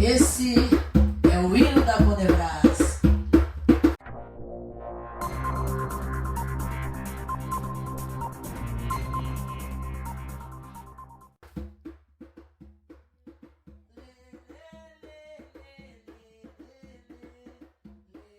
Esse é o hino da Bonebras.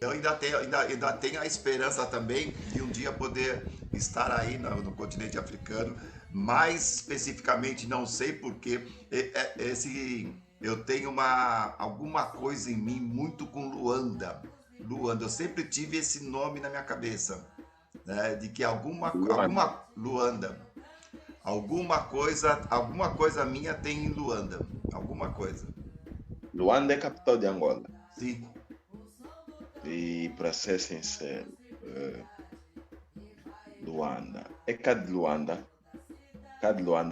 Eu ainda tenho a esperança também de um dia poder estar aí no continente africano, mais especificamente, não sei porque, eu tenho alguma coisa em mim muito com Luanda. Luanda, eu sempre tive esse nome na minha cabeça, né, de que Luanda. Luanda, alguma coisa minha tem em Luanda, alguma coisa. Luanda é capital de Angola. Sim. E para ser sincero, Luanda. É cá de Luanda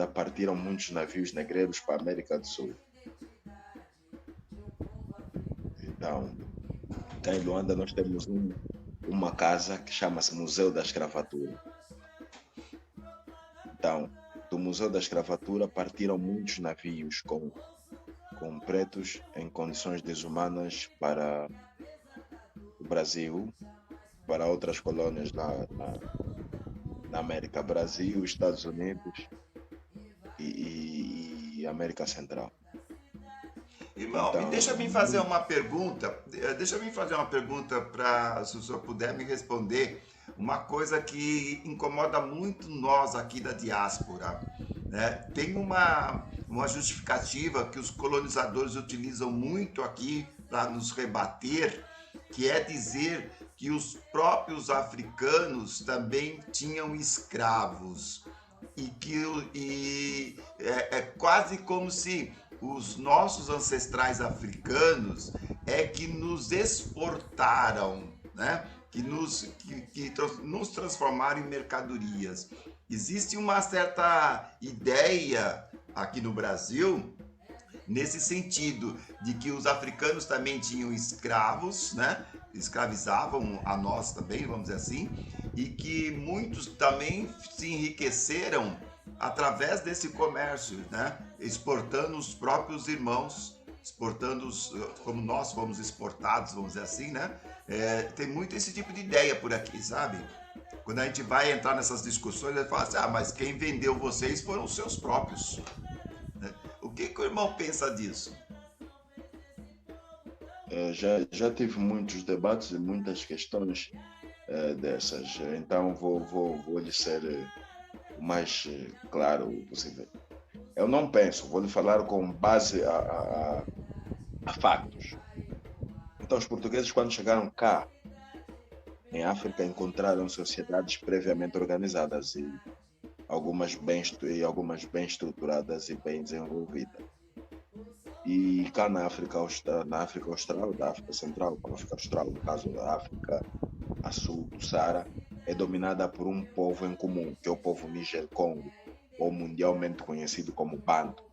partiram muitos navios negreiros para a América do Sul. Então, cá em Luanda nós temos uma casa que chama-se Museu da Escravatura. Então, do Museu da Escravatura partiram muitos navios com pretos em condições desumanas para o Brasil, para outras colônias lá na América, Brasil, Estados Unidos e América Central. Irmão, e Então, deixa-me fazer uma pergunta. Deixa-me fazer uma pergunta para, se o senhor puder me responder, uma coisa que incomoda muito nós aqui da diáspora, né? Tem uma justificativa que os colonizadores utilizam muito aqui para nos rebater, que é dizer que os próprios africanos também tinham escravos é quase como se os nossos ancestrais africanos é que nos exportaram, né? Nos transformaram em mercadorias. Existe uma certa ideia aqui no Brasil nesse sentido de que os africanos também tinham escravos, né? Escravizavam a nós também, vamos dizer assim, e que muitos também se enriqueceram através desse comércio, né? Exportando os próprios irmãos, exportando como nós fomos exportados, vamos dizer assim, né? Tem muito esse tipo de ideia por aqui, sabe? Quando a gente vai entrar nessas discussões, ele fala assim, mas quem vendeu vocês foram os seus próprios. O que o irmão pensa disso? já tive muitos debates e muitas questões dessas. Então vou lhe ser o mais claro possível. Eu não penso, vou lhe falar com base a factos. Então os portugueses, quando chegaram cá em África, encontraram sociedades previamente organizadas e algumas bem estruturadas e bem desenvolvidas. E cá na África Austral, da África Central, da África Austral, no caso da África a sul do Saara, é dominada por um povo em comum, que é o povo Níger-Congo, ou mundialmente conhecido como Bantu.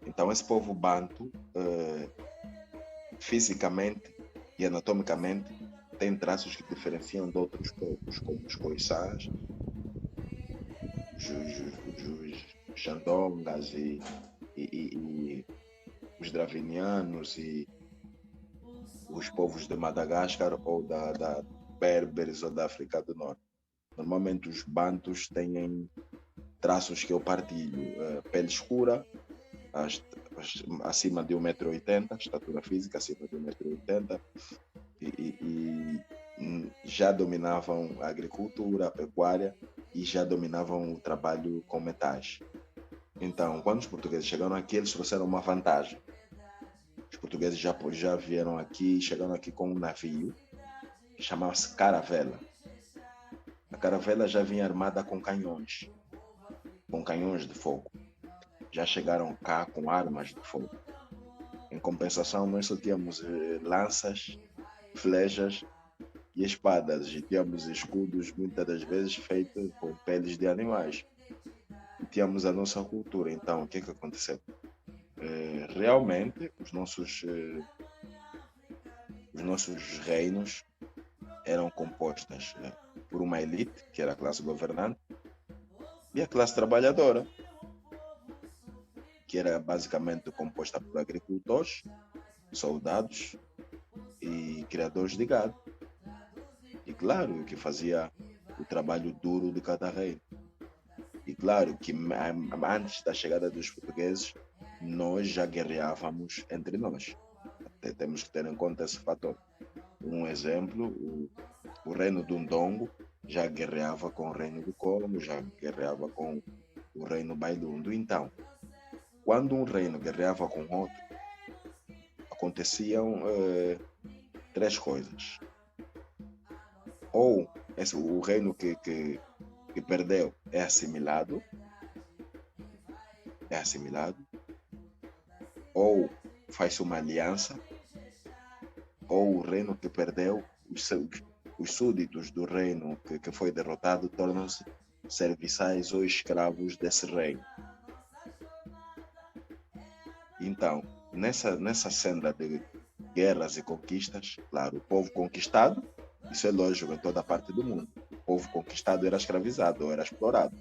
Então esse povo Bantu, fisicamente e anatomicamente, tem traços que diferenciam de outros povos, como os Khoisans, os Xandongas e os Dravinianos e os povos de Madagascar ou da Berberes ou da África do Norte. Normalmente os Bantus têm traços que eu partilho, pele escura, acima de 1,80 m, estatura física acima de 1,80 m, e já dominavam a agricultura, a pecuária e já dominavam o trabalho com metais. Então, quando os portugueses chegaram aqui, eles trouxeram uma vantagem. Os portugueses já vieram aqui, chegaram aqui com um navio que chamava-se caravela. A caravela já vinha armada com canhões de fogo. Já chegaram cá com armas de fogo. Em compensação, nós só tínhamos lanças, flechas e espadas, e tínhamos escudos muitas das vezes feitos com peles de animais. E tínhamos a nossa cultura. Então, o que aconteceu? Realmente, os nossos reinos eram compostos por uma elite, que era a classe governante, e a classe trabalhadora. que era basicamente composta por agricultores, soldados e criadores de gado. E claro que fazia o trabalho duro de cada reino. E claro que antes da chegada dos portugueses, nós já guerreávamos entre nós. Até temos que ter em conta esse fator. Um exemplo, o reino do Ndongo já guerreava com o reino do Congo, já guerreava com o reino Bailundo. Então, quando um reino guerreava com outro, aconteciam três coisas. Ou o reino que perdeu é assimilado, ou faz uma aliança, ou o reino que perdeu, os súditos do reino que foi derrotado tornam-se serviçais ou escravos desse reino. Então, nessa senda de guerras e conquistas, claro, o povo conquistado, isso é lógico em toda parte do mundo, o povo conquistado era escravizado ou era explorado.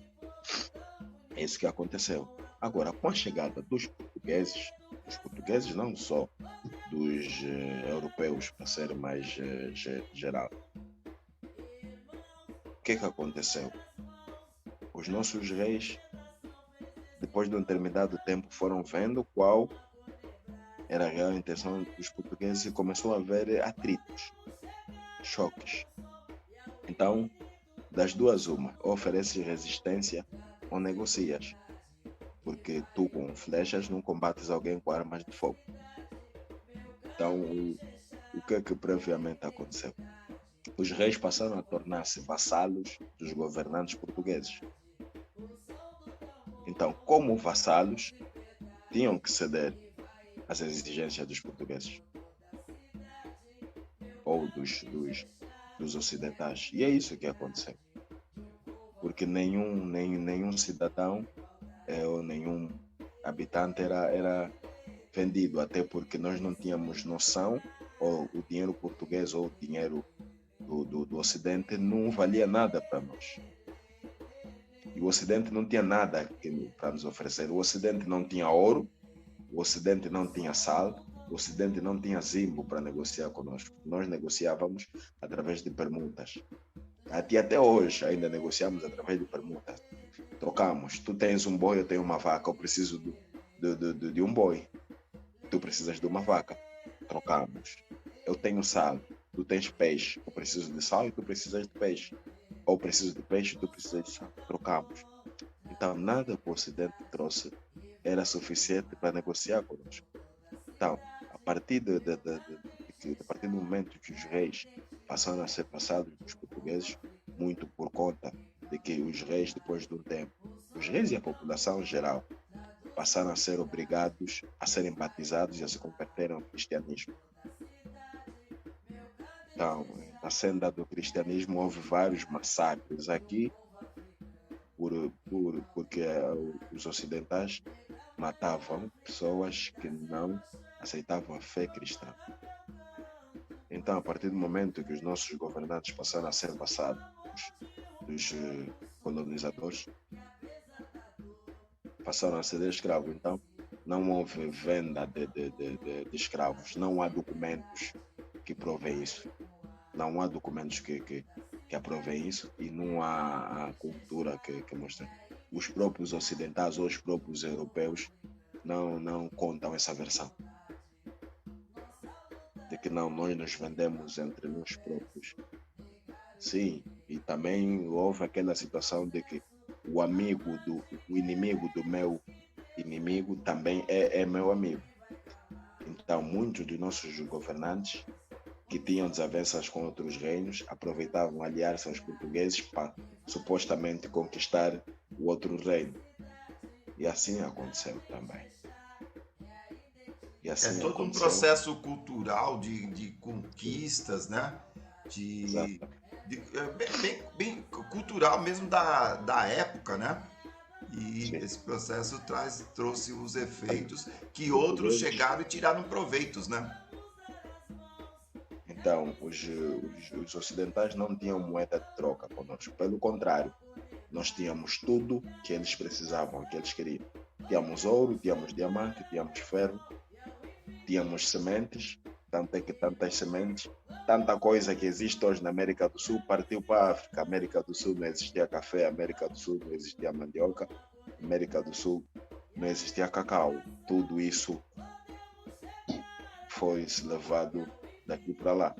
É isso que aconteceu. Agora, com a chegada dos portugueses não só dos europeus, para ser mais geral, o que aconteceu? Os nossos reis, depois de um determinado tempo, foram vendo qual era a real intenção dos portugueses e começou a haver atritos, choques. Então, das duas uma, ou ofereces resistência ou negocias, porque tu com flechas não combates alguém com armas de fogo. Então, o que previamente aconteceu? Os reis passaram a tornar-se vassalos dos governantes portugueses. Então, como vassalos, tinham que ceder às exigências dos portugueses ou dos ocidentais. E é isso que aconteceu. Porque nenhum cidadão ou nenhum habitante era vendido, até porque nós não tínhamos noção, ou o dinheiro português ou o dinheiro do Ocidente não valia nada para nós. E o Ocidente não tinha nada para nos oferecer. O Ocidente não tinha ouro, o Ocidente não tinha sal, o Ocidente não tinha zimbo para negociar conosco. Nós negociávamos através de permutas. Até hoje ainda negociamos através de permutas. Trocamos. Tu tens um boi, eu tenho uma vaca, eu preciso de um boi. Tu precisas de uma vaca. Trocamos. Eu tenho sal, tu tens peixe, eu preciso de sal e tu precisas de peixe. Ou preciso de peixe e tu precisas de sal. Trocamos. Então, nada que o Ocidente trouxe era suficiente para negociar conosco. Então, a partir do momento que os reis passaram a ser passados dos portugueses, muito por conta de que os reis, depois de um tempo, os reis e a população em geral, passaram a ser obrigados a serem batizados e a se converterem ao cristianismo. Então, na senda do cristianismo houve vários massacres aqui, porque os ocidentais matavam pessoas que não aceitavam a fé cristã. Então, a partir do momento que os nossos governantes passaram a ser passados dos colonizadores, passaram a ser escravos. Então, não houve venda de escravos, não há documentos que provem isso. Não há documentos que aprovem isso e não há a cultura que mostra. Os próprios ocidentais ou os próprios europeus não contam essa versão. De que não, nós nos vendemos entre nós próprios. Sim, e também houve aquela situação de que o inimigo do meu inimigo também é meu amigo. Então, muitos dos nossos governantes que tinham desavenças com outros reinos aproveitavam aliar-se aos portugueses para supostamente conquistar o outro reino. E assim aconteceu também. E assim É todo um processo cultural de conquistas, né? Bem cultural mesmo da época, né? E sim, esse processo trouxe os efeitos que outros chegaram e tiraram proveitos, né? Então, os ocidentais não tinham moeda de troca conosco. Pelo contrário, nós tínhamos tudo que eles precisavam, que eles queriam. Tínhamos ouro, tínhamos diamante, tínhamos ferro, tínhamos sementes, tanto é que tantas sementes, tanta coisa que existe hoje na América do Sul partiu para a África. América do Sul não existia café, América do Sul não existia mandioca, América do Sul não existia cacau. Tudo isso foi levado daqui para lá.